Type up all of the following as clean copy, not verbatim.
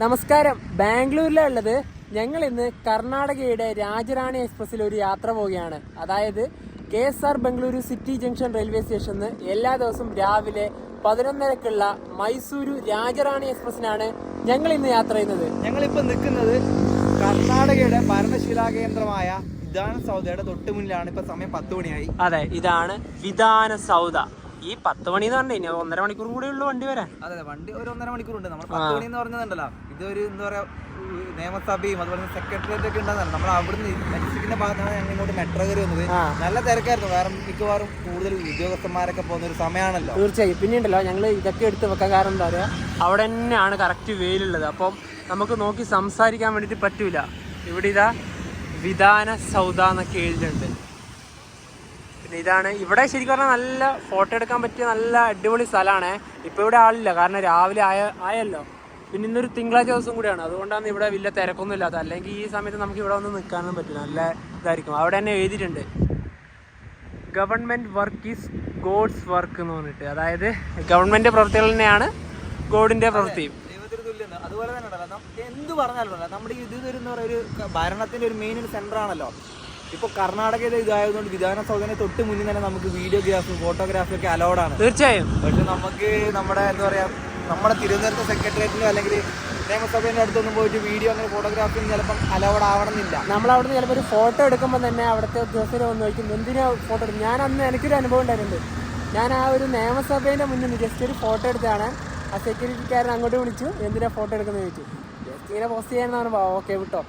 നമസ്കാരം. ബാംഗ്ലൂരിലാണ് ഉള്ളത്. ഞങ്ങൾ ഇന്ന് കർണാടകയുടെ രാജറാണി എക്സ്പ്രസ്സിൽ ഒരു യാത്ര പോവുകയാണ്. അതായത് KSR Bengaluru city junction railway സ്റ്റേഷനിൽ എല്ലാ ദിവസവും രാവിലെ 11:30ക്കുള്ള മൈസൂരു രാജറാണി എക്സ്പ്രസ്സിനാണ് ഞങ്ങൾ ഇന്ന് യാത്ര ചെയ്യുന്നത്. ഞങ്ങളിപ്പോൾ നിൽക്കുന്നത് കർണാടകയുടെ ഭരണശിലാ കേന്ദ്രമായ വിധാന സൗധയുടെ തൊട്ട് മുന്നിലാണ്. ഇപ്പൊ സമയം 10 മണിയായി. അതെ, ഇതാണ് വിധാന സൗധ. ഈ 10 മണി എന്ന് പറഞ്ഞാൽ ഇനി 1.5 മണിക്കൂർ കൂടെ ഉള്ളു വണ്ടി വരാൻ. അതെ, വണ്ടി ഒരു 1.5 മണിക്കൂറുണ്ട്. നമ്മൾ 10 മണി എന്ന് പറഞ്ഞതുണ്ടല്ലോ, ഇതൊരു എന്താ പറയാ, നിയമസഭയും അതുപോലെ സെക്രട്ടേറിയറ്റ് ഒക്കെ ഉണ്ടാകുന്നതാണ്. നമ്മൾ അവിടുന്ന് മെക്സിക്കിന്റെ ഭാഗത്താണ് ഞങ്ങൾ ഇങ്ങോട്ട് മെട്രോ കയറി വന്നത്. നല്ല തിരക്കായിരുന്നു. വേറെ മിക്കവാറും കൂടുതൽ ഉദ്യോഗസ്ഥന്മാരൊക്കെ പോകുന്ന ഒരു സമയമാണല്ലോ. തീർച്ചയായും. പിന്നെ ഉണ്ടല്ലോ, ഞങ്ങൾ ഇതൊക്കെ എടുത്ത് വെക്കാൻ കാരണം എന്താ പറയുക, അവിടെ തന്നെയാണ് കറക്റ്റ് വെയിലുള്ളത്. അപ്പം നമുക്ക് നോക്കി സംസാരിക്കാൻ വേണ്ടിയിട്ട് പറ്റൂല. ഇവിടെ ഇതാ വിധാന സൗധ എന്നൊക്കെ എഴുതിയിട്ടുണ്ട്. പിന്നെ ഇതാണ് ഇവിടെ ശരിക്കും പറഞ്ഞാൽ നല്ല ഫോട്ടോ എടുക്കാൻ പറ്റിയ നല്ല അടിപൊളി സ്ഥലമാണ്. ഇപ്പോൾ ഇവിടെ ആളില്ല, കാരണം രാവിലെ ആയല്ലോ. പിന്നെ ഇന്നൊരു തിങ്കളാഴ്ച ദിവസം കൂടിയാണ്, അതുകൊണ്ടാണ് ഇവിടെ വലിയ തിരക്കൊന്നും ഇല്ലാത്ത. അല്ലെങ്കിൽ ഈ സമയത്ത് നമുക്ക് ഇവിടെ ഒന്നും നിൽക്കാനൊന്നും പറ്റില്ല, നല്ല ഇതായിരിക്കും. അവിടെ തന്നെ എഴുതിയിട്ടുണ്ട് government work is God's work എന്ന് പറഞ്ഞിട്ട്. അതായത് ഗവൺമെൻറ് പ്രവൃത്തികൾ തന്നെയാണ് ഗോഡിൻ്റെ പ്രവൃത്തിയും. അതുപോലെ തന്നെ എന്ത് പറഞ്ഞാലും നമ്മുടെ ഇതൊരു എന്താ പറയുക, ഒരു ഭരണത്തിന്റെ ഒരു മെയിൻ സെന്റർ ആണല്ലോ. ഇപ്പൊ കർണാടകയുടെ ഇതായതുകൊണ്ട് വിധാന സൗധനെ തൊട്ട് മുന്നിൽ തന്നെ നമുക്ക് വീഡിയോഗ്രാഫി ഫോട്ടോഗ്രാഫി ഒക്കെ അലൗഡാണ്. തീർച്ചയായും. പക്ഷെ നമുക്ക് നമ്മുടെ എന്താ പറയാ, നമ്മുടെ തിരുവനന്തപുരത്തെ സെക്രട്ടേറിയറ്റിലോ അല്ലെങ്കിൽ നിയമസഭയുടെ അടുത്തൊന്നും പോയിട്ട് വീഡിയോ അങ്ങനെ ഫോട്ടോഗ്രാഫി ചിലപ്പം അലൗഡ് ആവണമെന്നില്ല. നമ്മളവിടുന്ന് ചിലപ്പോൾ ഒരു ഫോട്ടോ എടുക്കുമ്പോൾ തന്നെ അവിടുത്തെ ഉദ്യോഗസ്ഥർ വന്ന് ചോദിക്കും എന്തിനാ ഫോട്ടോ എടുക്കും. ഞാൻ അന്ന് എനിക്കൊരു അനുഭവം ഉണ്ടായിട്ടുണ്ട്. ഞാൻ ആ ഒരു നിയമസഭേൻ്റെ മുന്നിൽ നിന്ന് ജസ്റ്റ് ഒരു ഫോട്ടോ എടുത്താണ്. ആ സെക്യൂരിറ്റിക്കാരൻ അങ്ങോട്ട് വിളിച്ചു, എന്തിനാ ഫോട്ടോ എടുക്കുന്നത് ചോദിച്ചു. ജസ്റ്റ് ഇങ്ങനെ പോസ്റ്റ് ചെയ്യാനാണ്. ഓക്കെ വിട്ടോ.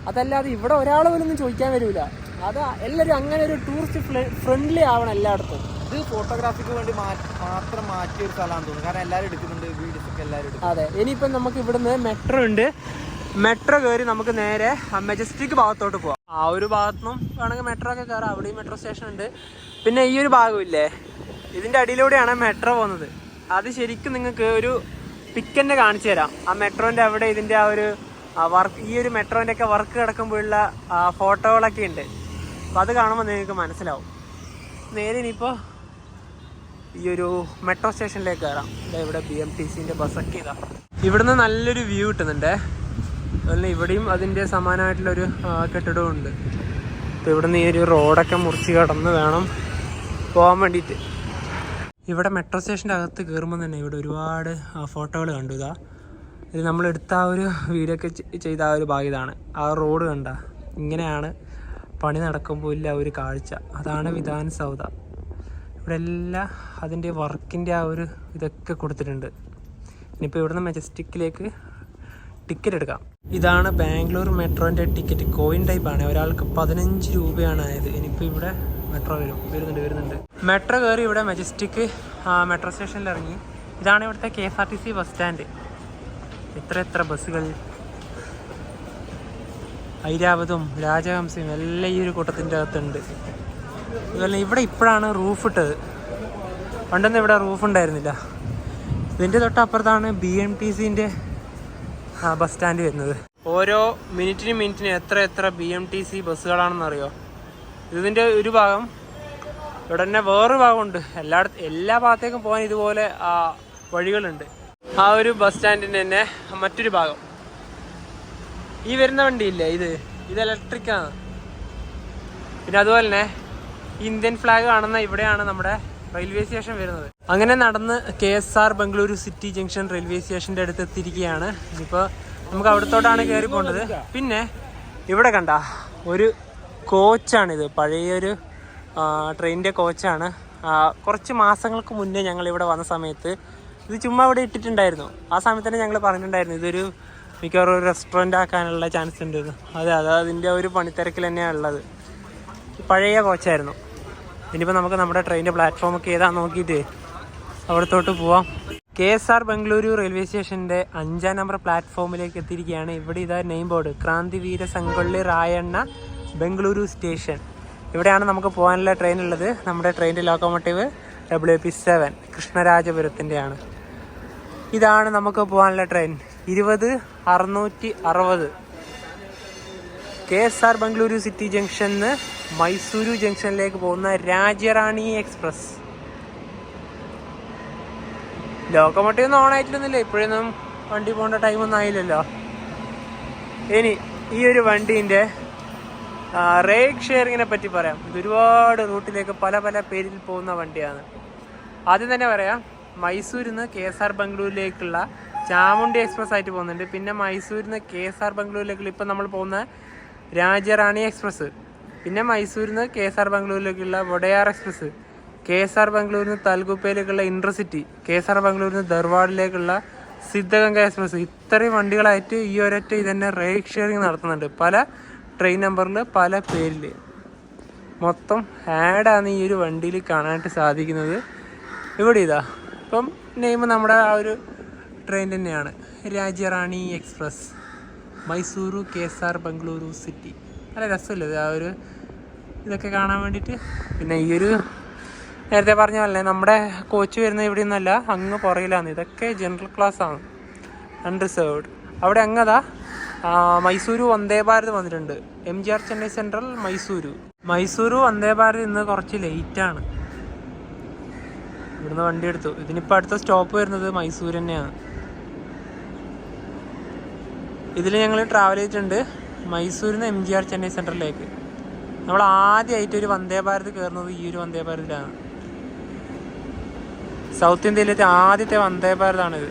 അതല്ലാതെ ഇവിടെ ഒരാൾ പോലൊന്നും ചോദിക്കാൻ വരില്ല. അത് എല്ലാവരും അങ്ങനെ ഒരു ടൂറിസ്റ്റ് ഫ്രണ്ട്ലി ആവണം എല്ലായിടത്തും. ഇത് ഫോട്ടോഗ്രാഫിക്ക് വേണ്ടി മാത്രം മാറ്റിയ ഒരു സ്ഥലമാണെന്ന് തോന്നുന്നു. കാരണം എല്ലാവരും എടുക്കുന്നുണ്ട്, വീഡിയോസ് ഒക്കെ എല്ലാവരും എടുക്കും. അതെ. ഇനിയിപ്പം നമുക്ക് ഇവിടുന്ന് മെട്രോ ഉണ്ട്. മെട്രോ കയറി നമുക്ക് നേരെ മെജസ്റ്റിക് ഭാഗത്തോട്ട് പോവാം. ആ ഒരു ഭാഗത്തുനിന്നും വേണമെങ്കിൽ മെട്രോ ഒക്കെ കയറാം. അവിടെയും മെട്രോ സ്റ്റേഷൻ ഉണ്ട്. പിന്നെ ഈ ഒരു ഭാഗമില്ലേ, ഇതിൻ്റെ അടിയിലൂടെയാണ് മെട്രോ പോകുന്നത്. അത് ശരിക്കും നിങ്ങൾക്ക് ഒരു പിക്കന്നെ കാണിച്ചു തരാം. ആ മെട്രോൻ്റെ അവിടെ ഇതിൻ്റെ ആ ഒരു വർക്ക്, ഈ ഒരു മെട്രോൻ്റെ ഒക്കെ വർക്ക് കിടക്കുമ്പോഴുള്ള ഫോട്ടോകളൊക്കെ ഉണ്ട്. അപ്പോൾ അത് കാണുമ്പോൾ നിങ്ങൾക്ക് മനസ്സിലാവും. നേരെ ഇനിയിപ്പോൾ ഈ ഒരു മെട്രോ സ്റ്റേഷനിലേക്ക് കയറാം. ഇവിടെ BMTCൻ്റെ ബസ്സൊക്കെ ഇതാ. ഇവിടുന്ന് നല്ലൊരു വ്യൂ കിട്ടുന്നുണ്ട്. അതുപോലെ ഇവിടെയും അതിൻ്റെ സമാനമായിട്ടുള്ളൊരു കെട്ടിടവും ഉണ്ട്. അപ്പോൾ ഇവിടുന്ന് ഈ ഒരു റോഡൊക്കെ മുറിച്ച് കടന്ന് വേണം പോകാൻ വേണ്ടിയിട്ട്. ഇവിടെ മെട്രോ സ്റ്റേഷൻ്റെ അകത്ത് കയറുമ്പോൾ തന്നെ ഇവിടെ ഒരുപാട് ഫോട്ടോകൾ കണ്ടു. ഇതാ ഇത് നമ്മളെടുത്ത ആ ഒരു വീഡിയോ ഒക്കെ ചെയ്ത ആ ഒരു ഭാഗം ഇതാണ്. ആ റോഡ് കണ്ട ഇങ്ങനെയാണ് പണി നടക്കുമ്പോൾ ഇല്ല ഒരു കാഴ്ച. അതാണ് വിധാൻ സൗധ. ഇവിടെ എല്ലാം അതിൻ്റെ വർക്കിൻ്റെ ആ ഒരു ഇതൊക്കെ കൊടുത്തിട്ടുണ്ട്. ഇനിയിപ്പോൾ ഇവിടുന്ന് മെജസ്റ്റിക്കിലേക്ക് ടിക്കറ്റ് എടുക്കാം. ഇതാണ് ബാംഗ്ലൂർ മെട്രോൻ്റെ ടിക്കറ്റ്. കോയിൻ ടൈപ്പാണ്. ഒരാൾക്ക് 15 രൂപയാണ് ആയത്. ഇനിയിപ്പോൾ ഇവിടെ മെട്രോ വരുന്നുണ്ട്. മെട്രോ കയറി ഇവിടെ മെജസ്റ്റിക് മെട്രോ സ്റ്റേഷനിൽ ഇറങ്ങി. ഇതാണ് ഇവിടുത്തെ KSRTC ബസ് സ്റ്റാൻഡ്. എത്ര ബസ്സുകൾ, ഐരാവതും രാജഹംസയും എല്ലാം ഈ ഒരു കൂട്ടത്തിൻ്റെ അകത്തുണ്ട്. അതുപോലെ ഇവിടെ ഇപ്പോഴാണ് റൂഫ് ഇട്ടത്. പണ്ടൊന്നും ഇവിടെ റൂഫ് ഉണ്ടായിരുന്നില്ല. ഇതിൻ്റെ തൊട്ടപ്പുറത്താണ് BMTCൻ്റെ ബസ് സ്റ്റാൻഡ് വരുന്നത്. ഓരോ മിനിറ്റിന് എത്ര BMTC ബസ്സുകളാണെന്നറിയോ. ഇതിൻ്റെ ഒരു ഭാഗം ഇവിടെ തന്നെ വേറൊരു ഭാഗമുണ്ട്. എല്ലാ ഭാഗത്തേക്കും പോകാൻ ഇതുപോലെ വഴികളുണ്ട്. ആ ഒരു ബസ് സ്റ്റാൻഡിൻ്റെ തന്നെ മറ്റൊരു ഭാഗം. ഈ വരുന്ന വണ്ടിയില്ലേ, ഇത് ഇലക്ട്രിക്കാണ്. പിന്നെ അതുപോലെ തന്നെ ഇന്ത്യൻ ഫ്ലാഗ് കാണുന്ന ഇവിടെയാണ് നമ്മുടെ റെയിൽവേ സ്റ്റേഷൻ വരുന്നത്. അങ്ങനെ നടന്ന് KSR Bengaluru city junction railway സ്റ്റേഷൻ്റെ അടുത്ത് എത്തിയിരിക്കുകയാണ്. ഇനിയിപ്പോൾ നമുക്ക് അവിടത്തോട്ടാണ് കയറി പോകേണ്ടത്. പിന്നെ ഇവിടെ കണ്ട ഒരു കോച്ചാണിത്, പഴയൊരു ട്രെയിനിൻ്റെ കോച്ചാണ്. കുറച്ച് മാസങ്ങൾക്ക് മുന്നേ ഞങ്ങളിവിടെ വന്ന സമയത്ത് ഇത് ചുമ്മാ ഇവിടെ ഇട്ടിട്ടുണ്ടായിരുന്നു. ആ സമയത്ത് തന്നെ ഞങ്ങൾ പറഞ്ഞിട്ടുണ്ടായിരുന്നു ഇതൊരു മിക്കവാറും ഒരു റെസ്റ്റോറൻ്റ് ആക്കാനുള്ള ചാൻസ് ഉണ്ട്. അതെ, അതിൻ്റെ ഒരു പണിത്തിരക്കിൽ തന്നെയാണ് ഉള്ളത്. പഴയ കോച്ചായിരുന്നു. ഇനിയിപ്പോൾ നമുക്ക് നമ്മുടെ ട്രെയിനിൻ്റെ പ്ലാറ്റ്ഫോമൊക്കെ ഏതാണെന്ന് നോക്കിയിട്ട് അവിടത്തോട്ട് പോവാം. KSR ബംഗളൂരു റെയിൽവേ സ്റ്റേഷൻ്റെ 5ാം നമ്പർ പ്ലാറ്റ്ഫോമിലേക്ക് എത്തിയിരിക്കുകയാണ്. ഇവിടെ ഇതാ name board, Krantiveera Sangolli Rayanna Bengaluru station. ഇവിടെയാണ് നമുക്ക് പോകാനുള്ള ട്രെയിൻ ഉള്ളത്. നമ്മുടെ ട്രെയിനിൻ്റെ ലോക്കോമോട്ടീവ് WP7 കൃഷ്ണരാജപുരത്തിൻ്റെയാണ്. ഇതാണ് നമുക്ക് പോകാനുള്ള ട്രെയിൻ 20660. KSR ബംഗളൂരു സിറ്റി ജംഗ്ഷനിൽ മൈസൂരു ജംഗ്ഷനിലേക്ക് പോകുന്ന രാജറാണി എക്സ്പ്രസ്. ലോക്കോമോട്ടീവ് ഒന്നും ഓൺ ആയിട്ടില്ലെന്നില്ല. ഇപ്പോഴൊന്നും വണ്ടി പോകേണ്ട ടൈമൊന്നും ആയില്ലല്ലോ. ഇനി ഈ ഒരു വണ്ടീൻ്റെ റൈഡ് ഷെയറിങ്ങിനെ പറ്റി പറയാം. ഇത് ഒരുപാട് റൂട്ടിലേക്ക് പല പല പേരിൽ പോകുന്ന വണ്ടിയാണ്. ആദ്യം തന്നെ പറയാം, മൈസൂരിൽ നിന്ന് KSR ബംഗളൂരിലേക്കുള്ള ചാമുണ്ഡി എക്സ്പ്രസ് ആയിട്ട് പോകുന്നുണ്ട്. പിന്നെ മൈസൂരിൽ നിന്ന് KSR ബംഗളൂരിലേക്കുള്ള ഇപ്പം നമ്മൾ പോകുന്ന രാജറാണി എക്സ്പ്രസ്. പിന്നെ മൈസൂരിൽ നിന്ന് KSR ബംഗളൂരിലേക്കുള്ള വൊഡയാർ എക്സ്പ്രസ്, KSR ബംഗളൂരിൽ നിന്ന് തൽഗുപ്പയിലേക്കുള്ള ഇൻട്രസിറ്റി, KSR ബംഗളൂരിൽ നിന്ന് ധർവാഡിലേക്കുള്ള സിദ്ധഗംഗ എക്സ്പ്രസ്. ഇത്രയും വണ്ടികളായിട്ട് ഈ ഒരൊറ്റ ഇതന്നെ റൈഡ് ഷെയറിങ് നടത്തുന്നുണ്ട്. പല ട്രെയിൻ നമ്പറിൽ പല പേരിൽ മൊത്തം ആഡാണ് ഈ ഒരു വണ്ടിയിൽ കാണാനായിട്ട് സാധിക്കുന്നത്. ഇവിടെ ഇതാ ഇപ്പം നെയിം നമ്മുടെ ആ ഒരു ട്രെയിൻ തന്നെയാണ്, Rajyarani express Mysuru KSR Bengaluru city. നല്ല രസമില്ല ആ ഒരു ഇതൊക്കെ കാണാൻ വേണ്ടിയിട്ട്. പിന്നെ ഈ ഒരു നേരത്തെ പറഞ്ഞ പോലെ നമ്മുടെ കോച്ച് വരുന്നത് ഇവിടെ നിന്നല്ല, അങ്ങ് പുറയിലാണ്. ഇതൊക്കെ ജനറൽ ക്ലാസ് ആണ്, അൺറിസർവ്ഡ്. അവിടെ അങ്ങതാ മൈസൂരു വന്ദേ ഭാരത് വന്നിട്ടുണ്ട്. MGR ചെന്നൈ സെൻട്രൽ മൈസൂരു വന്ദേ ഭാരത് ഇന്ന് കുറച്ച് ലേറ്റാണ്. ഇവിടുന്ന് വണ്ടി എടുത്തു. ഇതിനിപ്പോൾ അടുത്ത സ്റ്റോപ്പ് വരുന്നത് മൈസൂർ തന്നെയാണ്. ഇതിൽ ഞങ്ങൾ ട്രാവൽ ചെയ്തിട്ടുണ്ട് മൈസൂരിൽ നിന്ന് MGR ചെന്നൈ സെൻട്രലിലേക്ക്. നമ്മൾ ആദ്യമായിട്ട് ഒരു വന്ദേ ഭാരത് കയറുന്നത് ഈ ഒരു വന്ദേ ഭാരതിലാണ്. സൗത്ത് ഇന്ത്യയിലത്തെ ആദ്യത്തെ വന്ദേ ഭാരതാണിത്.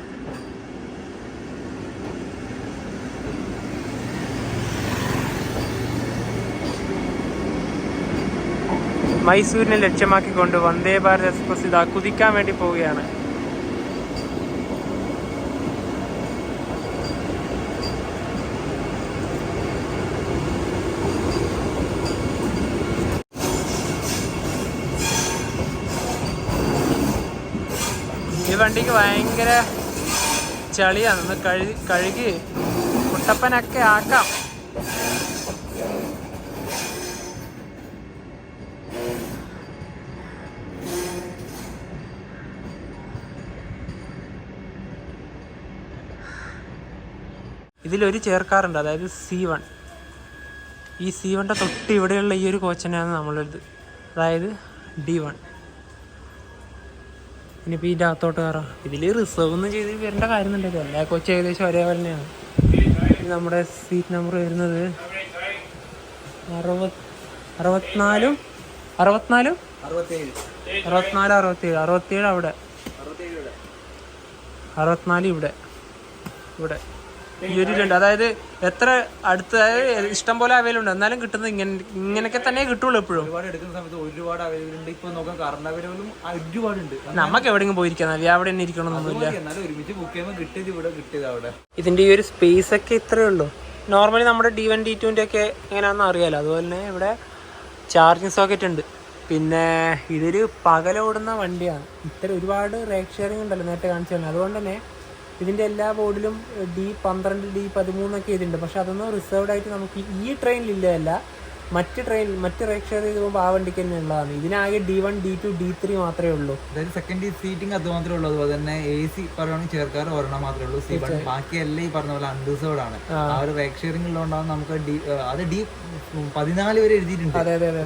മൈസൂരിനെ ലക്ഷ്യമാക്കിക്കൊണ്ട് വന്ദേ ഭാരത് എക്സ്പ്രസ് ഇതാ കുതിക്കാൻ വേണ്ടി പോവുകയാണ്. ഈ വണ്ടിക്ക് ഭയങ്കര ചളിയാണ്. ഒന്ന് കഴുകി കുട്ടപ്പനൊക്കെ ആക്കാം. ഇതിലൊരു ചേർക്കാറുണ്ട്, അതായത് C1. ഈ C1ൻ്റെ തൊട്ട് ഇവിടെയുള്ള ഈ ഒരു കോച്ചനെയാണ് നമ്മളുള്ളത്, അതായത് D1. ഇനിയിപ്പോൾ ഇതിൻ്റെ അകത്തോട്ട് കയറാം. ഇതിൽ റിസർവ് ഒന്നും ചെയ്ത് വരേണ്ട കാര്യമൊന്നുമില്ലല്ലോ, എല്ലാ കോച്ച് ഏകദേശം ഒരേപോലെ തന്നെയാണ്. നമ്മുടെ സീറ്റ് നമ്പർ വരുന്നത് 64 അവിടെ, 64 ഇവിടെ ഈ ഒരു രണ്ട്. അതായത് എത്ര അടുത്ത ഇഷ്ടം പോലെ അവൈലബിൾ ഉണ്ട്, എന്നാലും കിട്ടുന്നത് ഇങ്ങനെയൊക്കെ തന്നെ കിട്ടുള്ളൂ. എപ്പോഴും ഒരുപാട് എടുക്കുന്ന സമയത്ത് ഒരുപാട് അവൈലബിൾ ഉണ്ട്. ഇപ്പൊ നോക്കാം, കറണ്ട് അവൈലബിളും ഒരുപാടുണ്ട്. നമുക്ക് എവിടെയെങ്കിലും പോയിരിക്കാം, അവിടെ തന്നെ ഇരിക്കണമെന്നൊന്നുമില്ല. എന്നാലും ഒരുമിച്ച് ബുക്ക് ചെയ്യുമ്പോൾ കിട്ടിയത് ഇവിടെ, കിട്ടിയത് അവിടെ. ഇതിന്റെ ഈ ഒരു സ്പേസ് ഒക്കെ ഇത്രയേ ഉള്ളൂ. നോർമലി നമ്മുടെ D1 D2 ഒക്കെ എങ്ങനെയാണെന്ന് അറിയാലോ. അതുപോലെ തന്നെ ഇവിടെ ചാർജിങ് സോക്കറ്റ് ഉണ്ട്. പിന്നെ ഇതൊരു പകലോടുന്ന വണ്ടിയാണ്. ഇത്ര ഒരുപാട് റൈഡ് ഷെയറിംഗ് ഉണ്ടല്ലോ നേരത്തെ കാണിച്ചു തന്നെ. അതുകൊണ്ട് തന്നെ ഇതിൻ്റെ എല്ലാ ബോർഡിലും D12 D13 ഒക്കെ ഇതിട്ടുണ്ട്. പക്ഷെ അതൊന്നും റിസർവ്ഡ് ആയിട്ട് നമുക്ക് ഈ ട്രെയിനിലില്ല. മറ്റ് റൈഡ് ഷെയർ ചെയ്ത് പോകുമ്പോൾ ആ വണ്ടിക്ക് തന്നെ ഉള്ളതാണ്. ഇതിനാകെ D1 D2 D3 മാത്രമേ ഉള്ളൂ. അതായത് സെക്കൻഡ് സീറ്റിംഗ് അത് മാത്രമേ ഉള്ളൂ. അതുപോലെ തന്നെ AC പറയുകയാണെങ്കിൽ ചേർക്കാറ് ഒരെണ്ണം മാത്രമേ ഉള്ളൂ. C1 ബാക്കിയെല്ലാം ഈ പറഞ്ഞ പോലെ അൺറിസർവ്ഡ് ആണ്. ആ ഒരു റൈഡ് ഷെയറിംഗ് ഉള്ളതുകൊണ്ടാണ് നമുക്ക് അത് D14 വരെ എഴുതിയിട്ടുണ്ട്.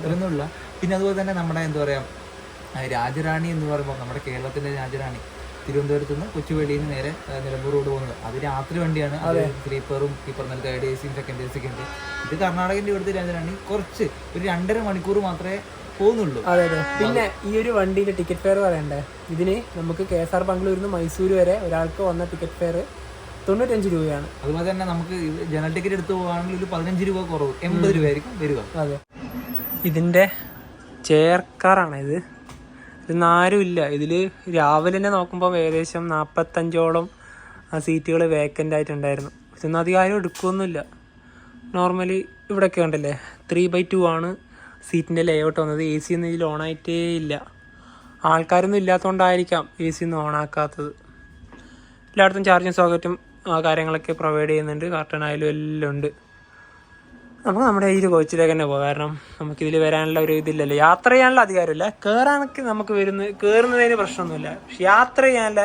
അതൊന്നുമില്ല. പിന്നെ അതുപോലെ തന്നെ നമ്മുടെ എന്താ പറയുക, രാജറാണി എന്ന് പറയുമ്പോൾ നമ്മുടെ കേരളത്തിലെ രാജറാണി തിരുവനന്തപുരത്ത് നിന്ന് കൊച്ചുവേളിയിൽ നിന്ന് നേരെ നിലമ്പൂർ റോഡ് പോകുന്നത്. അത് രാത്രി വണ്ടിയാണ്. സ്ലീപ്പറും ഈ പറഞ്ഞ തേർഡ് AC സെക്കൻഡ് AC ഉണ്ട്. ഇത് കർണാടകൻ്റെ ഇവിടുത്തെ രാജറാണി കുറച്ച് ഒരു 2.5 മണിക്കൂർ മാത്രമേ പോകുന്നുള്ളൂ. അതെ. പിന്നെ ഈ ഒരു വണ്ടിയുടെ ടിക്കറ്റ് ഫെയർ പറയണ്ടേ. ഇതിന് നമുക്ക് KSR ബംഗളൂരിൽ നിന്ന് മൈസൂർ വരെ ഒരാൾക്ക് വന്ന ടിക്കറ്റ് ഫെയർ 95 രൂപയാണ്. അതുപോലെ തന്നെ നമുക്ക് ജനറൽ ടിക്കറ്റ് എടുത്ത് പോകുകയാണെങ്കിൽ ഒരു 15 രൂപ കുറവ്, 80 രൂപയായിരിക്കും വരിക. അതെ. ഇതിൻ്റെ ചെയർക്കാറാണ് ഇത്. ഇതൊന്നും ആരുമില്ല ഇതിൽ. രാവിലെ തന്നെ നോക്കുമ്പോൾ ഏകദേശം 45ഓളം സീറ്റുകൾ വേക്കൻ്റ് ആയിട്ടുണ്ടായിരുന്നു. ഇതൊന്നും അധികം ആരും എടുക്കുകയൊന്നുമില്ല. നോർമലി ഇവിടെയൊക്കെ ഉണ്ടല്ലേ 3/2 ആണ് സീറ്റിൻ്റെ ലേഔട്ട് വന്നത്. AC ഒന്നും ഇതിൽ ഓണായിട്ടേ ഇല്ല. ആൾക്കാരൊന്നും ഇല്ലാത്തതുകൊണ്ടായിരിക്കാം AC ഒന്നും ഓണാക്കാത്തത്. എല്ലായിടത്തും ചാർജിങ് സോക്കറ്റും കാര്യങ്ങളൊക്കെ പ്രൊവൈഡ് ചെയ്യുന്നുണ്ട്. കാർട്ടൺ ആയാലും എല്ലാം ഉണ്ട്. നമുക്ക് നമ്മുടെ ഈ ഒരു കോച്ചിലേക്ക് തന്നെ പോകാം. കാരണം നമുക്കിതിൽ വരാനുള്ള ഒരു ഇതില്ലല്ലോ. യാത്ര ചെയ്യാനുള്ള അധികാരമില്ല. കയറാനൊക്കെ നമുക്ക് കയറുന്നതിന് പ്രശ്നമൊന്നുമില്ല. പക്ഷെ യാത്ര ചെയ്യാനുള്ള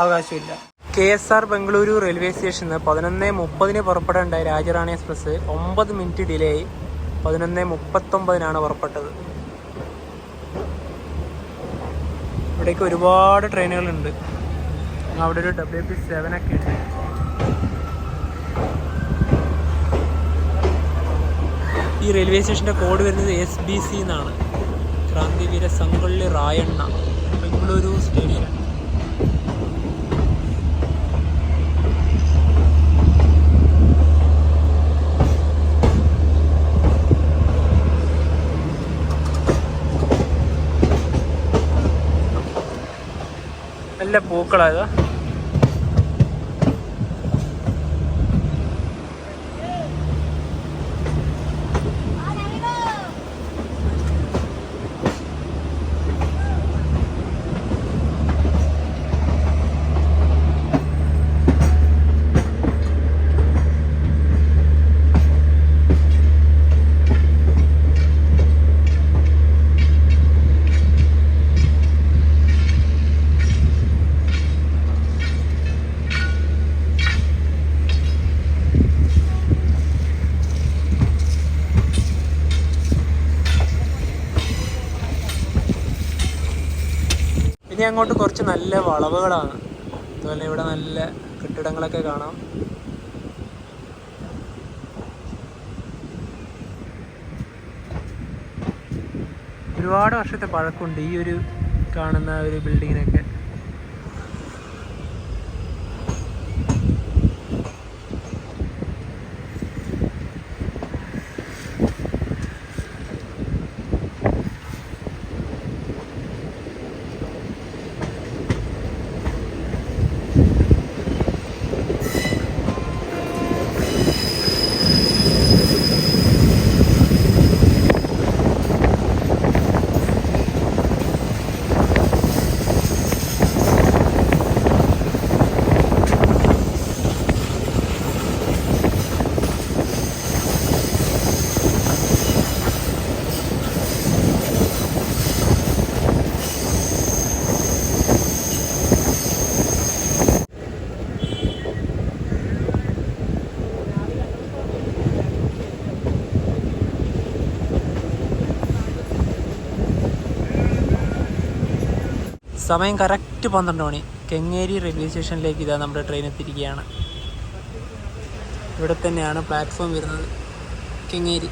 അവകാശമില്ല. KSR ബംഗളൂരു റെയിൽവേ സ്റ്റേഷനിൽ 11:30 പുറപ്പെടേണ്ടായ രാജറാണി എക്സ്പ്രസ് 9 മിനിറ്റ് ഡിലേ ആയി 11:39 പുറപ്പെട്ടത്. ഇവിടേക്ക് ഒരുപാട് ട്രെയിനുകളുണ്ട്. അവിടെ ഒരു WP7 ഒക്കെ ഉണ്ട്. ഈ റെയിൽവേ സ്റ്റേഷൻ്റെ കോഡ് വരുന്നത് SBC എന്നാണ്. ക്രാന്തിവീര സംഗൊള്ളി റായണ്ണ ബംഗളൂരു സ്റ്റേഷൻ. നല്ല പൂക്കളായതാ. ഇനി അങ്ങോട്ട് കുറച്ച് നല്ല വളവുകളാണ്. അതുപോലെ ഇവിടെ നല്ല കെട്ടിടങ്ങളൊക്കെ കാണാം. ഒരുപാട് വർഷത്തെ പഴക്കമുണ്ട് ഈ ഒരു കാണുന്ന ഒരു ബിൽഡിങ്ങിനൊക്കെ. സമയം കറക്റ്റ് 12 മണി. കെങ്ങേരി റെയിൽവേ സ്റ്റേഷനിലേക്ക് ഇതാ നമ്മുടെ ട്രെയിൻ എത്തിയിരിക്കുകയാണ്. ഇവിടെ തന്നെയാണ് പ്ലാറ്റ്ഫോം വരുന്നത്, കെങ്ങേരി.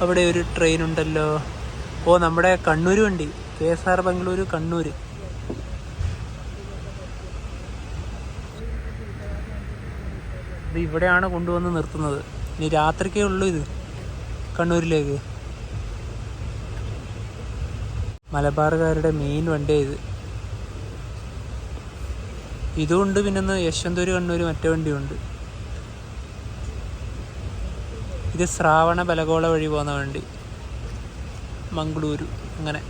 അവിടെ ഒരു ട്രെയിൻ ഉണ്ടല്ലോ. ഓ, നമ്മുടെ കണ്ണൂർ വണ്ടി, KSR ബംഗളൂരു കണ്ണൂർ. ഇത് ഇവിടെയാണ് കൊണ്ടുവന്ന് നിർത്തുന്നത്. ഇനി രാത്രിക്കേ ഉള്ളൂ ഇത് കണ്ണൂരിലേക്ക്. മലബാറുകാരുടെ മെയിൻ വണ്ടിയാണ് ഇത്. ഇതുമുണ്ട്, പിന്നെ യശ്വന്തൂർ കണ്ണൂർ മറ്റേ വണ്ടിയുണ്ട്. ഇത് ശ്രാവണ ബലഗോള വഴി പോകുന്ന വണ്ടി, മംഗളൂരു. അങ്ങനെ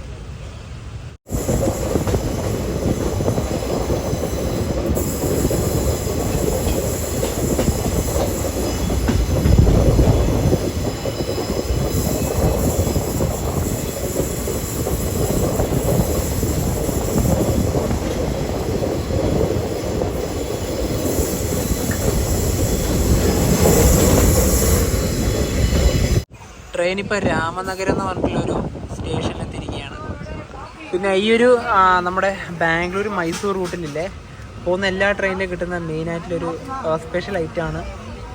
ട്രെയിൻ ഇപ്പോൾ രാമനഗരം എന്ന് പറഞ്ഞിട്ടുള്ളൊരു സ്റ്റേഷനിൽ എത്തിയിരിക്കുകയാണ്. പിന്നെ ഈ ഒരു നമ്മുടെ ബാംഗ്ലൂർ മൈസൂർ റൂട്ടിലില്ലേ പോകുന്ന എല്ലാ ട്രെയിനിലും കിട്ടുന്ന മെയിനായിട്ടുള്ളൊരു സ്പെഷ്യൽ ഐറ്റമാണ്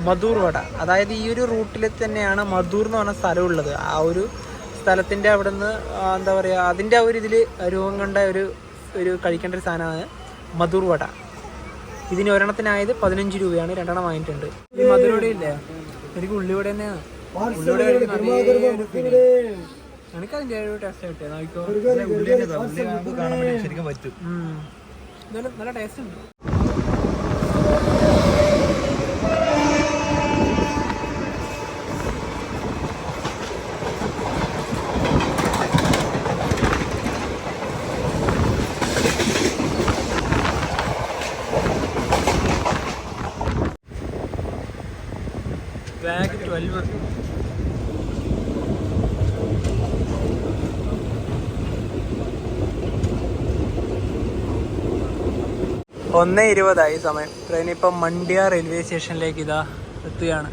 മധൂർ വട. അതായത് ഈ ഒരു റൂട്ടിൽ തന്നെയാണ് മധൂർ എന്ന് പറഞ്ഞ സ്ഥലമുള്ളത്. ആ ഒരു സ്ഥലത്തിൻ്റെ അവിടെ നിന്ന് എന്താ പറയുക, അതിൻ്റെ ആ ഒരു ഇതിൽ രൂപം കൊണ്ട ഒരു കഴിക്കേണ്ട ഒരു സാധനമാണ് മധൂർ വട. ഇതിന് ഒരെണ്ണത്തിനായത് 15 രൂപയാണ്, 2 എണ്ണം വാങ്ങിയിട്ടുണ്ട്. ഈ മധുര വട ഇല്ലേ, എനിക്ക് ഉള്ളിവട തന്നെയാണ്. എനിക്കതിൻ്റെ ഒരു ടേസ്റ്റ് കിട്ടിയത് ശരിക്കും പറ്റും. നല്ല ടേസ്റ്റ് ഉണ്ട്. ബാഗ് 12. ഒന്ന് 20 സമയം. ട്രെയിൻ ഇപ്പം മണ്ഡ്യ റെയിൽവേ സ്റ്റേഷനിലേക്ക് ഇതാ എത്തുകയാണ്.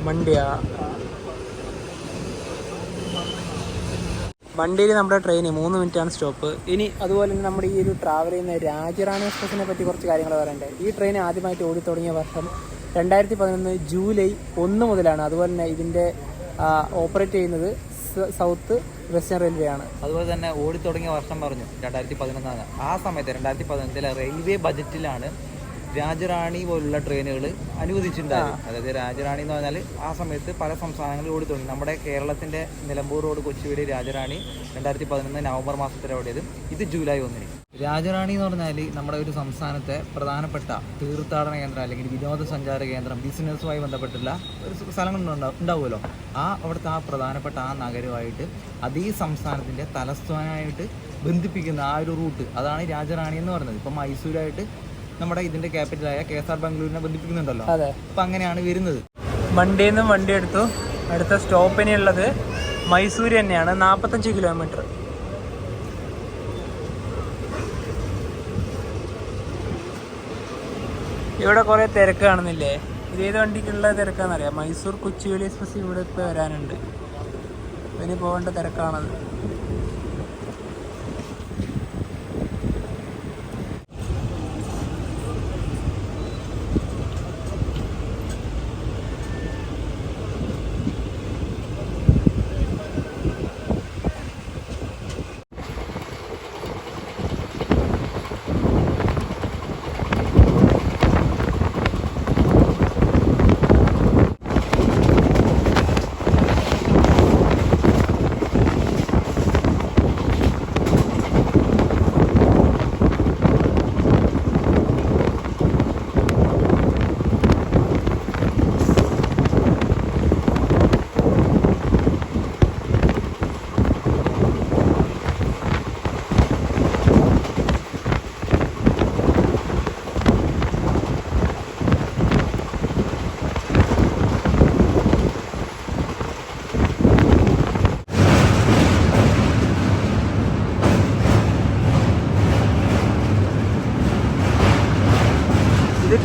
മണ്ഡ്യ വണ്ടിയിൽ നമ്മുടെ ട്രെയിന് 3 മിനിറ്റാണ് സ്റ്റോപ്പ്. ഇനി അതുപോലെ തന്നെ നമ്മുടെ ഈ ഒരു ട്രാവൽ ചെയ്യുന്ന രാജറാണി എക്സ്പ്രസിനെ പറ്റി കുറച്ച് കാര്യങ്ങൾ പറയണ്ടേ. ഈ ട്രെയിൻ ആദ്യമായിട്ട് ഓടിത്തുടങ്ങിയ വർഷം 2011 ജൂലൈ 1 മുതലാണ്. അതുപോലെ തന്നെ ഇതിൻ്റെ ഓപ്പറേറ്റ് ചെയ്യുന്നത് സൗത്ത് വെസ്റ്റേൺ റെയിൽവേ ആണ്. അതുപോലെ തന്നെ ഓടിത്തുടങ്ങിയ വർഷം പറഞ്ഞു 2011. ആ സമയത്ത് 2011 റെയിൽവേ ബജറ്റിലാണ് രാജറാണി പോലുള്ള ട്രെയിനുകൾ അനുവദിച്ചിട്ടുണ്ടായിരുന്നു. അതായത് രാജറാണി എന്ന് പറഞ്ഞാൽ ആ സമയത്ത് പല സംസ്ഥാനങ്ങളിൽ ഓടി തുടങ്ങി. നമ്മുടെ കേരളത്തിൻ്റെ നിലമ്പൂർ റോഡ് കൊച്ചി വഴി രാജറാണി 2011 നവംബർ മാസത്തിൽ ഓടിയത്. ഇത് ജൂലൈ 1. രാജറാണി എന്ന് പറഞ്ഞാൽ നമ്മുടെ ഒരു സംസ്ഥാനത്തെ പ്രധാനപ്പെട്ട തീർത്ഥാടന കേന്ദ്രം അല്ലെങ്കിൽ വിനോദസഞ്ചാര കേന്ദ്രം, ബിസിനസ്സുമായി ബന്ധപ്പെട്ടുള്ള ഒരു സ്ഥലങ്ങളുണ്ടാവുമല്ലോ. അവിടുത്തെ പ്രധാനപ്പെട്ട നഗരമായിട്ട് അതേ സംസ്ഥാനത്തിൻ്റെ തലസ്ഥാനമായിട്ട് ബന്ധിപ്പിക്കുന്ന ഒരു റൂട്ട്, അതാണ് രാജറാണി എന്ന് പറയുന്നത്. ഇപ്പം മൈസൂരായിട്ട് നമ്മുടെ ഇതിന്റെ ക്യാപിറ്റലായ KSR ബാംഗ്ലൂരിനെ ബന്ധിപ്പിക്കുന്നുണ്ടല്ലോ. അതെ, അപ്പൊ അങ്ങനെയാണ് വരുന്നത്. വണ്ടിയിൽ നിന്നും വണ്ടി എടുത്തു. അടുത്ത സ്റ്റോപ്പിനുള്ളത് മൈസൂർ തന്നെയാണ്, 45 കിലോമീറ്റർ. ഇവിടെ കുറേ തിരക്ക് കാണുന്നില്ലേ? ഇതേത് വണ്ടിക്കുള്ള തിരക്കാണെന്നറിയാം. മൈസൂർ കൊച്ചുവേളി എക്സ്പ്രസ് ഇവിടെ ഇപ്പോൾ വരാനുണ്ട്. ഇനി പോകേണ്ട തിരക്കാണത്.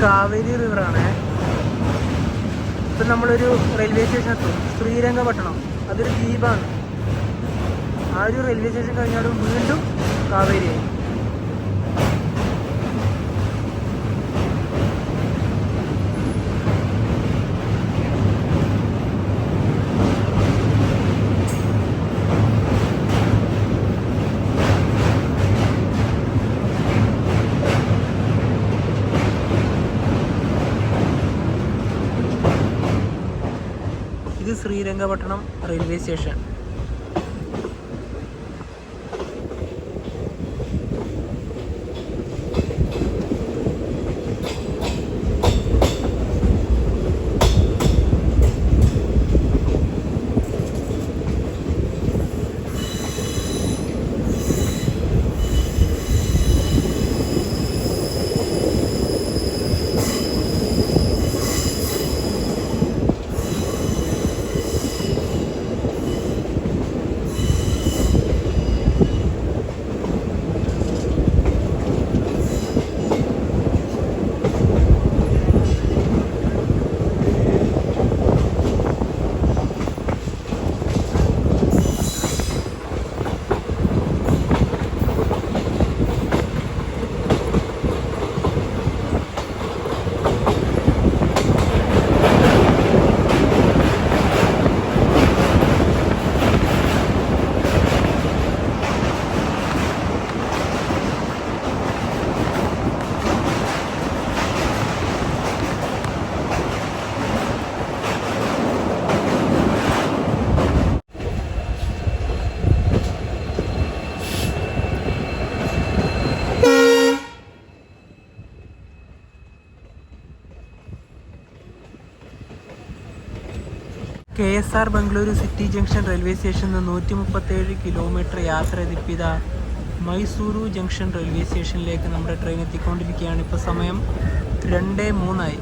കാവേരി റിവറാണ്. ഇപ്പം നമ്മളൊരു റെയിൽവേ സ്റ്റേഷൻ എത്തും, ശ്രീരംഗപട്ടണം. അതൊരു ദ്വീപാണ്. ആ ഒരു റെയിൽവേ സ്റ്റേഷൻ കഴിഞ്ഞാലും വീണ്ടും കാവേരിയായി. ഇത് Srirangapatna railway station. KSR Bengaluru city junction railway സ്റ്റേഷനിൽ നിന്ന് 137 കിലോമീറ്റർ യാത്ര ചെയ്തിപ്പിത മൈസൂരു ജംഗ്ഷൻ റെയിൽവേ സ്റ്റേഷനിലേക്ക് നമ്മുടെ ട്രെയിൻ എത്തിക്കൊണ്ടിരിക്കുകയാണ്. ഇപ്പോൾ സമയം 2:03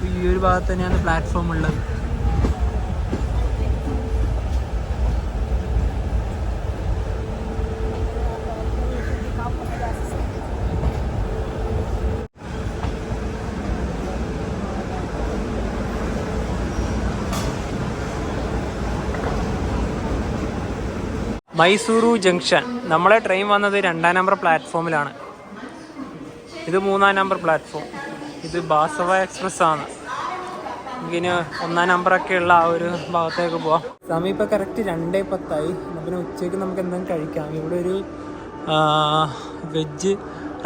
ഈ ഒരു ഭാഗത്ത് തന്നെയാണ് പ്ലാറ്റ്ഫോം ഉള്ളത്. മൈസൂരു ജംഗ്ഷൻ. നമ്മളെ ട്രെയിൻ വന്നത് 2-ാം നമ്പർ പ്ലാറ്റ്ഫോമിലാണ്. ഇത് 3-ാം നമ്പർ പ്ലാറ്റ്ഫോം. ഇത് ബാസവ എക്സ്പ്രസ് ആണ്. നമുക്കിനി 1-ാം നമ്പറൊക്കെ ഉള്ള ആ ഒരു ഭാഗത്തേക്ക് പോവാം. സമയം ഇപ്പോൾ കറക്റ്റ് 2:10. പിന്നെ ഉച്ചയ്ക്ക് നമുക്ക് എന്തെങ്കിലും കഴിക്കാം. ഇവിടെ ഒരു വെജ്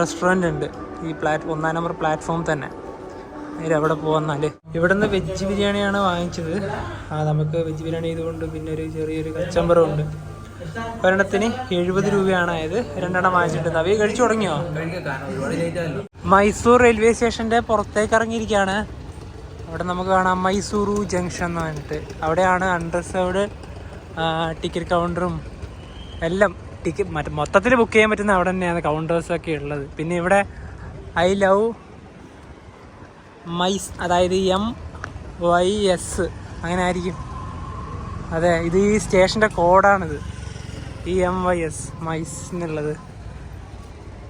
റെസ്റ്റോറൻ്റ് ഉണ്ട് ഈ 1-ാം നമ്പർ പ്ലാറ്റ്ഫോം തന്നെ. നേരെ അവിടെ പോകാന്നാൽ ഇവിടെ നിന്ന് വെജ് ബിരിയാണിയാണ് വാങ്ങിച്ചത്. നമുക്ക് വെജ് ബിരിയാണി ചെയ്തുകൊണ്ട് പിന്നെ ഒരു ചെറിയൊരു കച്ചമ്പറും ഉണ്ട്. ഒരെണ്ണത്തിന് 70 രൂപയാണ് ആയത്. 2 വാങ്ങിച്ചിട്ട് അവയെ കഴിച്ചു തുടങ്ങിയോ? മൈസൂർ റെയിൽവേ സ്റ്റേഷൻ്റെ പുറത്തേക്ക് ഇറങ്ങിയിരിക്കുകയാണ്. അവിടെ നമുക്ക് കാണാം മൈസൂരു ജംഗ്ഷൻ എന്ന് പറഞ്ഞിട്ട്. അവിടെയാണ് അൺറിസർവ്ഡ് ടിക്കറ്റ് കൗണ്ടറും എല്ലാം. മൊത്തത്തിൽ ബുക്ക് ചെയ്യാൻ പറ്റുന്ന അവിടെ തന്നെയാണ് കൗണ്ടേഴ്സൊക്കെ ഉള്ളത്. പിന്നെ ഇവിടെ ഐ ലവ് മൈസ്, അതായത് MYS അങ്ങനെ ആയിരിക്കും. അതെ, ഇത് ഈ സ്റ്റേഷൻ്റെ കോഡാണിത്, ഈ MYS മൈസ് എന്നുള്ളത്.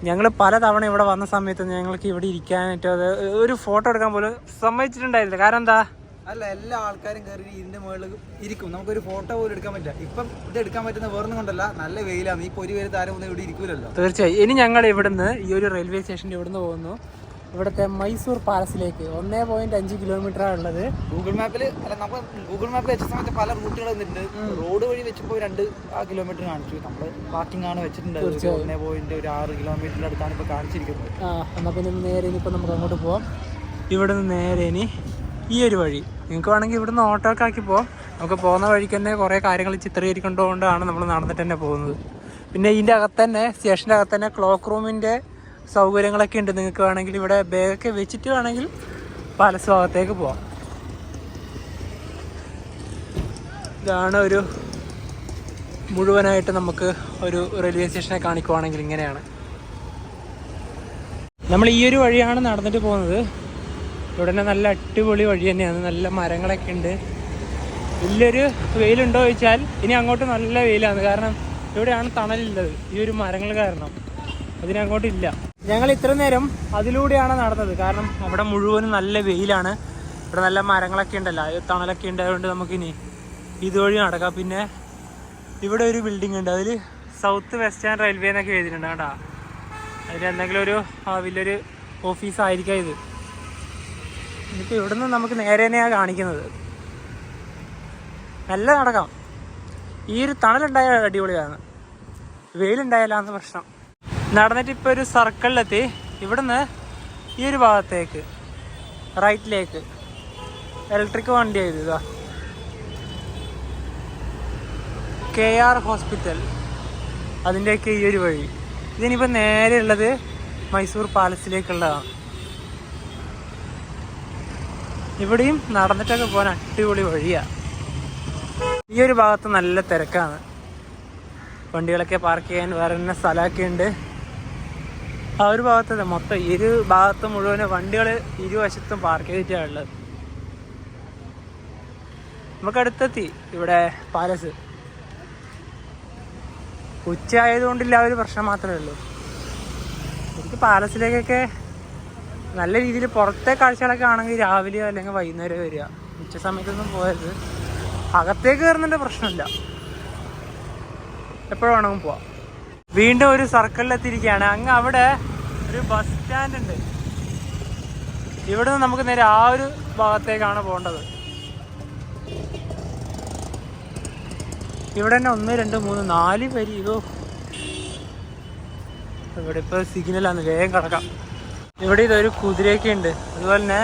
ഞങ്ങൾ പലതവണ ഇവിടെ വന്ന സമയത്ത് ഞങ്ങൾക്ക് ഇവിടെ ഇരിക്കാനായിട്ട് അത് ഒരു ഫോട്ടോ എടുക്കാൻ പോലും സമ്മതിച്ചിട്ടുണ്ടായിരുന്നില്ല. കാരണം എന്താ, അല്ല, എല്ലാ ആൾക്കാരും കയറി ഇതിന്റെ മുകളിൽ ഇരിക്കും. നമുക്കൊരു ഫോട്ടോ പോലും എടുക്കാൻ പറ്റില്ല. ഇപ്പം ഇത് എടുക്കാൻ പറ്റുന്ന വേറൊന്നും കൊണ്ടല്ല, നല്ല വെയിലാണ്. ഈ പൊരി വരുന്ന ആരും ഒന്നും ഇവിടെ ഇരിക്കൂലല്ലോ. തീർച്ചയായും. ഇനി ഞങ്ങൾ ഇവിടുന്ന് ഈ ഒരു റെയിൽവേ സ്റ്റേഷൻ്റെ ഇവിടുന്ന് പോകുന്നു ഇവിടുത്തെ മൈസൂർ പാലസിലേക്ക്. 1.5 കിലോമീറ്ററാണ് ഉള്ളത്. ഗൂഗിൾ മാപ്പിൽ വെച്ച സമയത്ത് പല റൂട്ടുകൾ വന്നിട്ടുണ്ട്. റോഡ് വഴി വെച്ചപ്പോൾ 2 കിലോമീറ്റർ കാണിച്ചു. നമ്മൾ പാർക്കിംഗ് ആണ് വെച്ചിട്ടുണ്ട്. 1.6 കിലോമീറ്ററിന്റെ അടുത്താണ് ഇപ്പോൾ കാണിച്ചിരിക്കുന്നത്. എന്നാൽ പിന്നെ നേരെ ഇനിയിപ്പോൾ നമുക്ക് അങ്ങോട്ട് പോവാം. ഇവിടുന്ന് നേരെ ഇനി ഈ ഒരു വഴി നിങ്ങൾക്ക് വേണമെങ്കിൽ ഇവിടുന്ന് ഓട്ടോ ഒക്കെ ആക്കി പോവാം. നമുക്ക് പോകുന്ന വഴിക്ക് തന്നെ കുറേ കാര്യങ്ങൾ ചിത്രീകരിക്കൊണ്ടുകൊണ്ടാണ് നമ്മൾ നടന്നിട്ട് തന്നെ പോകുന്നത്. പിന്നെ ഇതിൻ്റെ അകത്ത് തന്നെ, സ്റ്റേഷൻ്റെ അകത്ത് തന്നെ ക്ലോക്ക് റൂമിൻ്റെ സൗകര്യങ്ങളൊക്കെ ഉണ്ട്. നിങ്ങൾക്ക് വേണമെങ്കിൽ ഇവിടെ ബാഗൊക്കെ വെച്ചിട്ട് വേണമെങ്കിൽ പാലസ് ഭാഗത്തേക്ക് പോവാം. ഇതാണ് ഒരു മുഴുവനായിട്ട് നമുക്ക് ഒരു റെയിൽവേ സ്റ്റേഷനെ കാണിക്കുവാണെങ്കിൽ ഇങ്ങനെയാണ്. നമ്മൾ ഈ ഒരു വഴിയാണ് നടന്നിട്ട് പോകുന്നത്. ഇവിടെ തന്നെ നല്ല അടിപൊളി വഴി തന്നെയാണ്. നല്ല മരങ്ങളൊക്കെ ഉണ്ട്. വലിയൊരു വെയിലുണ്ടോ ചോദിച്ചാൽ ഇനി അങ്ങോട്ട് നല്ല വെയിലാണ്. കാരണം ഇവിടെയാണ് തണലുള്ളത്, ഈ ഒരു മരങ്ങൾ കാരണം. അതിനങ്ങോട്ടില്ല. ഞങ്ങൾ ഇത്ര നേരം അതിലൂടെയാണ് നടന്നത്. കാരണം അവിടെ മുഴുവനും നല്ല വെയിലാണ്. ഇവിടെ നല്ല മരങ്ങളൊക്കെ ഉണ്ടല്ലോ, തണലൊക്കെ ഉണ്ടായതുകൊണ്ട് നമുക്കിനി ഇതുവഴി നടക്കാം. പിന്നെ ഇവിടെ ഒരു ബിൽഡിംഗ് ഉണ്ട്, അതിൽ സൗത്ത് വെസ്റ്റേൺ റെയിൽവേ എന്നൊക്കെ എഴുതിയിട്ടുണ്ട് കേട്ടോ. അതിൽ എന്തെങ്കിലും ഒരു വലിയൊരു ഓഫീസായിരിക്കാം ഇത്. ഇനിയിപ്പോൾ ഇവിടുന്ന് നമുക്ക് നേരെ തന്നെയാണ് കാണിക്കുന്നത്. നല്ല നടക്കാം. ഈ ഒരു തണലുണ്ടായ അടിപൊളിയാണ്, വെയിലുണ്ടായാലാണ് പ്രശ്നം. നടന്നിട്ട് ഇപ്പോൾ ഒരു സർക്കിളിലെത്തി. ഇവിടുന്ന് ഈ ഒരു ഭാഗത്തേക്ക് റൈറ്റിലേക്ക് ഇലക്ട്രിക് വണ്ടി ആയത് ഇതാ KR ഹോസ്പിറ്റൽ, അതിൻ്റെയൊക്കെ ഈ ഒരു വഴി. ഇതിനിപ്പോൾ നേരെ ഉള്ളത് മൈസൂർ പാലസിലേക്കുള്ളതാണ്. ഇവിടെയും നടന്നിട്ടൊക്കെ പോകാൻ അടിപൊളി വഴിയാണ്. ഈ ഒരു ഭാഗത്ത് നല്ല തിരക്കാണ്. വണ്ടികളൊക്കെ പാർക്ക് ചെയ്യാൻ വേറെ തന്നെ സ്ഥലമൊക്കെ ഉണ്ട്. ആ ഒരു ഭാഗത്ത് മൊത്തം ഈ ഒരു ഭാഗത്ത് മുഴുവൻ വണ്ടികൾ ഇരുവശത്തും പാർക്ക് ചെയ്തിട്ടാണ് ഉള്ളത്. നമുക്ക് അടുത്തെത്തി ഇവിടെ പാലസ്. ഉച്ച ആയതുകൊണ്ടില്ല ഒരു പ്രശ്നം മാത്രമേ ഉള്ളൂ. എനിക്ക് പാലസിലേക്കൊക്കെ നല്ല രീതിയിൽ പുറത്തെ കാഴ്ചകളൊക്കെ ആണെങ്കിൽ രാവിലെയോ അല്ലെങ്കിൽ വൈകുന്നേരം വരിക. ഉച്ച സമയത്തൊന്നും പോയത്. അകത്തേക്ക് കയറുന്നതിൻ്റെ പ്രശ്നമില്ല, എപ്പോഴും വേണമെങ്കിൽ പോവാം. വീണ്ടും ഒരു സർക്കിളിലെത്തിയിരിക്കുകയാണ്. അങ്ങ് അവിടെ ഒരു ബസ് സ്റ്റാൻഡ് ഉണ്ട്. ഇവിടെ നിന്ന് നമുക്ക് നേരെ ആ ഒരു ഭാഗത്തേക്കാണ് പോകേണ്ടത്. ഇവിടെ തന്നെ 1, 2, 3, 4 വരി. ഇതോ ഇവിടെ ഇപ്പോൾ സിഗ്നലാണ്, വേഗം കിടക്കാം. ഇവിടെ ഇതൊരു കുതിരയൊക്കെ ഉണ്ട്. അതുപോലെ തന്നെ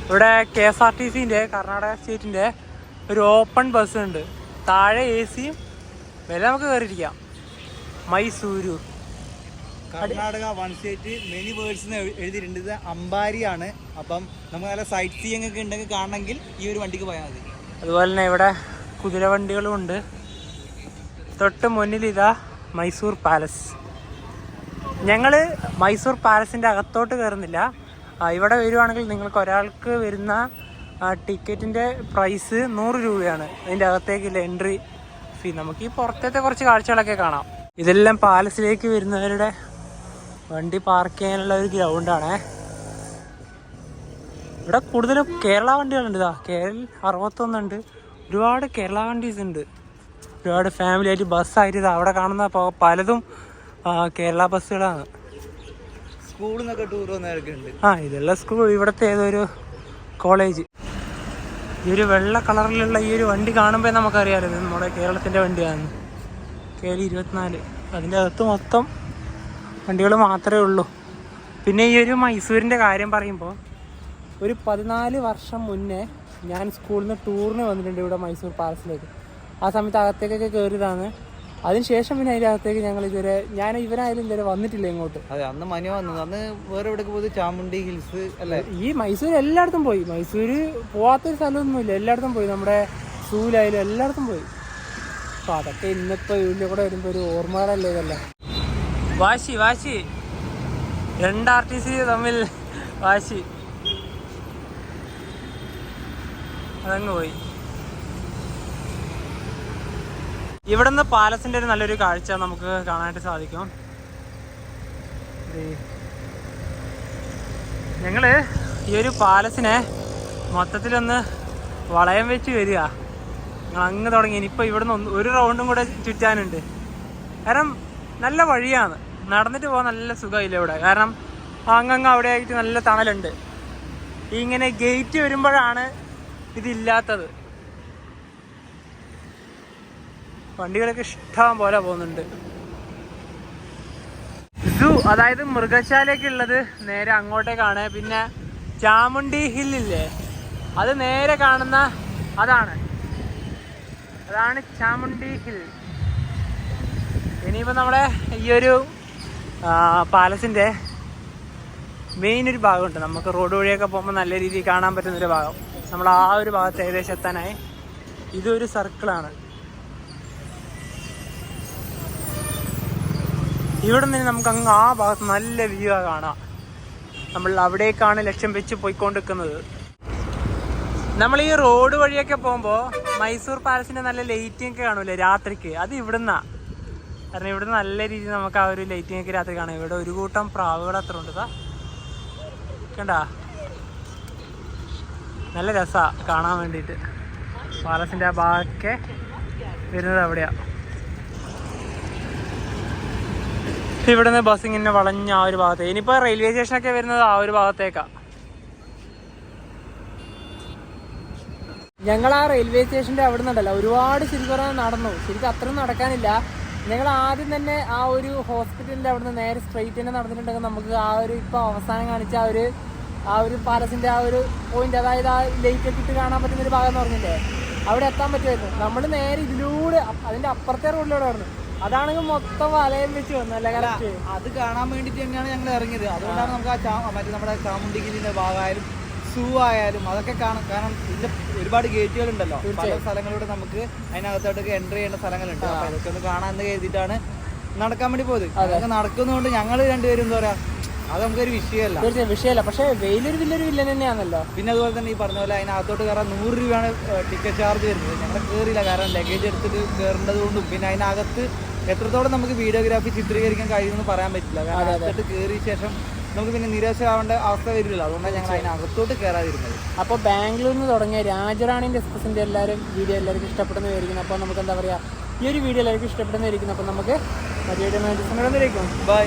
ഇവിടെ KSRTCൻ്റെ കർണാടക സ്റ്റേറ്റിൻ്റെ ഒരു ഓപ്പൺ ബസ് ഉണ്ട്. താഴെ AC-യും വില നമുക്ക് കയറിയിരിക്കാം. Mysuru Karnataka 1 state many words എഴുതിയിട്ടുണ്ട്. ഇത് അമ്പാരിയാണ്. അപ്പം നമുക്ക് നല്ല സൈറ്റ് സീയിങ് ഒക്കെ ഉണ്ടെങ്കിൽ കാണണമെങ്കിൽ ഈ ഒരു വണ്ടിക്ക് പോയാൽ മതി. അതുപോലെ തന്നെ ഇവിടെ കുതിര വണ്ടികളും ഉണ്ട്. തൊട്ട് മുന്നിൽ ഇതാ മൈസൂർ പാലസ്. ഞങ്ങൾ മൈസൂർ പാലസിൻ്റെ അകത്തോട്ട് കയറുന്നില്ല. ഇവിടെ വരുവാണെങ്കിൽ നിങ്ങൾക്ക് ഒരാൾക്ക് വരുന്ന ടിക്കറ്റിൻ്റെ പ്രൈസ് 100 രൂപയാണ്. അതിൻ്റെ അകത്തേക്കില്ല എൻട്രി ഫീ. നമുക്ക് ഈ പുറത്തത്തെ കുറച്ച് കാഴ്ചകളൊക്കെ കാണാം. ഇതെല്ലാം പാലസിലേക്ക് വരുന്നവരുടെ വണ്ടി പാർക്ക് ചെയ്യാനുള്ള ഒരു ഗ്രൗണ്ടാണ്. ഇവിടെ കൂടുതലും കേരള വണ്ടികളുണ്ട്. KL 61 ഉണ്ട്. ഒരുപാട് കേരള വണ്ടീസ് ഉണ്ട്. ഒരുപാട് ഫാമിലി ആയിട്ട് ബസ്സായിട്ട് ഇത് അവിടെ കാണുന്ന പലതും കേരള ബസ്സുകളാണ്. സ്കൂളിൽ നിന്നൊക്കെ ടൂർ വന്നവരൊക്കെയുണ്ട്. ഇതെല്ലാം സ്കൂൾ, ഇവിടുത്തെ ഏതൊരു കോളേജ്. ഈ ഒരു വെള്ള കളറിലുള്ള ഈ ഒരു വണ്ടി കാണുമ്പോൾ നമുക്കറിയാമല്ലോ ഇത് നമ്മുടെ കേരളത്തിൻ്റെ വണ്ടിയാണ്, KL24. അതിൻ്റെ അകത്ത് മൊത്തം വണ്ടികൾ മാത്രമേ ഉള്ളൂ. പിന്നെ ഈ ഒരു മൈസൂരിൻ്റെ കാര്യം പറയുമ്പോൾ ഒരു 14 വർഷം മുന്നേ ഞാൻ സ്കൂളിൽ നിന്ന് ടൂറിന് വന്നിട്ടുണ്ട് ഇവിടെ മൈസൂർ പാലസിലേക്ക്. ആ സമയത്ത് അകത്തേക്കൊക്കെ കയറിയതാണ്. അതിനുശേഷം പിന്നെ അതിൻ്റെ അകത്തേക്ക് ഞങ്ങൾ ഇതുവരെ ഇവരായാലും ഇതുവരെ വന്നിട്ടില്ല ഇങ്ങോട്ട്. അതെ, അന്ന് മനു വന്നത്. അന്ന് വേറെ എവിടേക്ക് പോയത്? ചാമുണ്ഡി ഹിൽസ് അല്ലേ? ഈ മൈസൂർ എല്ലായിടത്തും പോയി. മൈസൂര് പോവാത്തൊരു സ്ഥലമൊന്നുമില്ല, എല്ലായിടത്തും പോയി. നമ്മുടെ സൂലായാലും എല്ലായിടത്തും പോയി. അപ്പോൾ അതൊക്കെ ഇന്നിപ്പോൾ ഇതിൻ്റെ കൂടെ വരുമ്പോൾ ഒരു ഓർമ്മകളല്ലേ ഇതല്ല. വാശി 2 RTC തമ്മിൽ വാശി, അതങ്ങ് പോയി. ഇവിടെ നിന്ന് പാലസിൻ്റെ ഒരു നല്ലൊരു കാഴ്ച നമുക്ക് കാണാനായിട്ട് സാധിക്കും. ഞങ്ങൾ ഈ ഒരു പാലസിനെ മൊത്തത്തിലൊന്ന് വളയം വെച്ച് വരിക. ഞങ്ങൾ അങ്ങ് തുടങ്ങി. ഇനിയിപ്പോൾ ഇവിടെ നിന്ന് ഒരു റൗണ്ടും കൂടെ ചുറ്റാനുണ്ട്. കാരണം നല്ല വഴിയാണ്, നടന്നിട്ട് പോകാൻ നല്ല സുഖമില്ല ഇവിടെ. കാരണം അങ്ങങ്ങ് അവിടെ ആയിട്ട് നല്ല തണലുണ്ട്. ഇങ്ങനെ ഗേറ്റ് വരുമ്പോഴാണ് ഇതില്ലാത്തത്. വണ്ടികളൊക്കെ ഇഷ്ടം പോലെ പോകുന്നുണ്ട്. സൂ, അതായത് മൃഗശാലയൊക്കെ ഉള്ളത് നേരെ അങ്ങോട്ടേക്കാണ്. പിന്നെ ചാമുണ്ഡി ഹില്ലില്ലേ, അത് നേരെ കാണുന്ന അതാണ് ചാമുണ്ഡി ഹിൽ. ഇനിയിപ്പോൾ നമ്മുടെ ഈ ഒരു പാലസിൻ്റെ മെയിൻ ഒരു ഭാഗമുണ്ട്. നമുക്ക് റോഡ് വഴിയൊക്കെ പോകുമ്പോൾ നല്ല രീതിയിൽ കാണാൻ പറ്റുന്നൊരു ഭാഗം. നമ്മൾ ആ ഒരു ഭാഗത്ത് ഏകദേശം എത്താനായി. ഇതൊരു സർക്കിളാണ്. ഇവിടെ നിന്ന് നമുക്ക് അങ്ങ് ആ ഭാഗത്ത് നല്ല വ്യൂ കാണാം. നമ്മൾ അവിടേക്കാണ് ലക്ഷ്യം വെച്ച് പോയിക്കൊണ്ടിരിക്കുന്നത്. നമ്മൾ ഈ റോഡ് വഴിയൊക്കെ പോകുമ്പോൾ മൈസൂർ പാലസിൻ്റെ നല്ല ലൈറ്റിംഗ് ഒക്കെ കാണൂല്ലേ രാത്രിക്ക്, അത് ഇവിടുന്നാണ്. കാരണം ഇവിടുന്ന് നല്ല രീതിയിൽ നമുക്ക് ആ ഒരു ലൈറ്റിംഗ് ഒക്കെ രാത്രി കാണാം. ഇവിടെ ഒരു കൂട്ടം പ്രാവുകൾ അത്ര ഉണ്ട്. കണ്ട, നല്ല രസമാണ് കാണാൻ വേണ്ടിയിട്ട്. പാലസിൻ്റെ ആ ഭാഗമൊക്കെ വരുന്നത് അവിടെയാണ്. ഇവിടെ നിന്ന് ബസ് ഇങ്ങനെ വളഞ്ഞ ആ ഒരു ഭാഗത്തേക്ക്. ഇനിയിപ്പോൾ റെയിൽവേ സ്റ്റേഷനൊക്കെ വരുന്നത് ആ ഒരു ഭാഗത്തേക്കാണ്. ഞങ്ങൾ ആ റെയിൽവേ സ്റ്റേഷൻ്റെ അവിടെ നിന്നുണ്ടല്ലോ ഒരുപാട് ശരിക്കും നടന്നു. ശരിക്കും അത്രയും നടക്കാനില്ല. ഞങ്ങൾ ആദ്യം തന്നെ ആ ഒരു ഹോസ്പിറ്റലിൻ്റെ അവിടെ നിന്ന് നേരെ സ്ട്രെയിറ്റ് തന്നെ നടന്നിട്ടുണ്ടെങ്കിൽ നമുക്ക് ആ ഒരു ഇപ്പോൾ അവസാനം കാണിച്ച ആ ഒരു പാലസിൻ്റെ ആ ഒരു പോയിന്റ്, അതായത് ആ ലൈറ്റ് ഒക്കെ ഇട്ട് കാണാൻ പറ്റുന്നൊരു ഭാഗം എന്ന് പറഞ്ഞില്ലേ, അവിടെ എത്താൻ പറ്റുമായിരുന്നു. നമ്മൾ നേരെ ഇതിലൂടെ അതിൻ്റെ അപ്പുറത്തെ റോഡിലൂടെ വന്നു. അതാണെങ്കിൽ മൊത്തം വലയം വെച്ച് വന്നു. അല്ല, കറക്റ്റ് അത് കാണാൻ വേണ്ടിയിട്ട് തന്നെയാണ് ഞങ്ങൾ ഇറങ്ങിയത്. അതുകൊണ്ടാണ് നമുക്ക് മറ്റേ നമ്മുടെ ചാമുണ്ഡി ഹില്ലിൻ്റെ ഭാഗമായാലും സൂ ആയാലും അതൊക്കെ കാണാം. കാരണം ഇതിന്റെ ഒരുപാട് ഗേറ്റുകൾ ഉണ്ടല്ലോ, പല സ്ഥലങ്ങളിലൂടെ നമുക്ക് അതിനകത്തോട്ടൊക്കെ എൻട്രി ചെയ്യേണ്ട സ്ഥലങ്ങളുണ്ട്. അപ്പൊ ഇതൊക്കെ ഒന്ന് കാണാമെന്ന് കരുതിയിട്ടാണ് നടക്കാൻ വേണ്ടി പോയത്. അതൊക്കെ നടക്കുന്നതുകൊണ്ട് ഞങ്ങൾ രണ്ടുപേരും എന്താ പറയാ, അത് നമുക്കൊരു വിഷയമല്ല. പക്ഷേ വെയിലൊരു വലിയൊരു വില്ലൻ തന്നെയാണല്ലോ. പിന്നെ അതുപോലെ തന്നെ ഈ പറഞ്ഞ പോലെ അതിനകത്തോട്ട് കയറാൻ 100 രൂപയാണ് ടിക്കറ്റ് ചാർജ് വരുന്നത്. ഞങ്ങൾ കയറിയില്ല, കാരണം ലഗേജ് എടുത്തിട്ട് കയറേണ്ടത് കൊണ്ടും പിന്നെ അതിനകത്ത് എത്രത്തോളം നമുക്ക് വീഡിയോഗ്രാഫി ചിത്രീകരിക്കാൻ കഴിയുമെന്ന് പറയാൻ പറ്റില്ല. കാരണം അകത്തോട്ട് കയറിയ ശേഷം നമുക്ക് പിന്നെ നിരാശയാവേണ്ട അവസ്ഥ വരില്ലല്ലോ. അതുകൊണ്ടാണ് ഞങ്ങൾ അതിനകത്തോട്ട് കയറാതിരുന്നത്. അപ്പോൾ ബാംഗ്ലൂരിൽ നിന്ന് തുടങ്ങിയ രാജറാണിൻ്റെ എക്സ്പ്രസിൻ്റെ വീഡിയോ എല്ലാവർക്കും ഇഷ്ടപ്പെടുന്ന വിചാരിക്കുന്നു. അപ്പോൾ നമുക്ക് എന്താ പറയുക, ഈ ഒരു വീഡിയോ എല്ലാവർക്കും ഇഷ്ടപ്പെടുന്ന വിചാരിക്കുന്നു. അപ്പോൾ നമുക്ക് മറ്റേ വീഡിയോ ബൈ.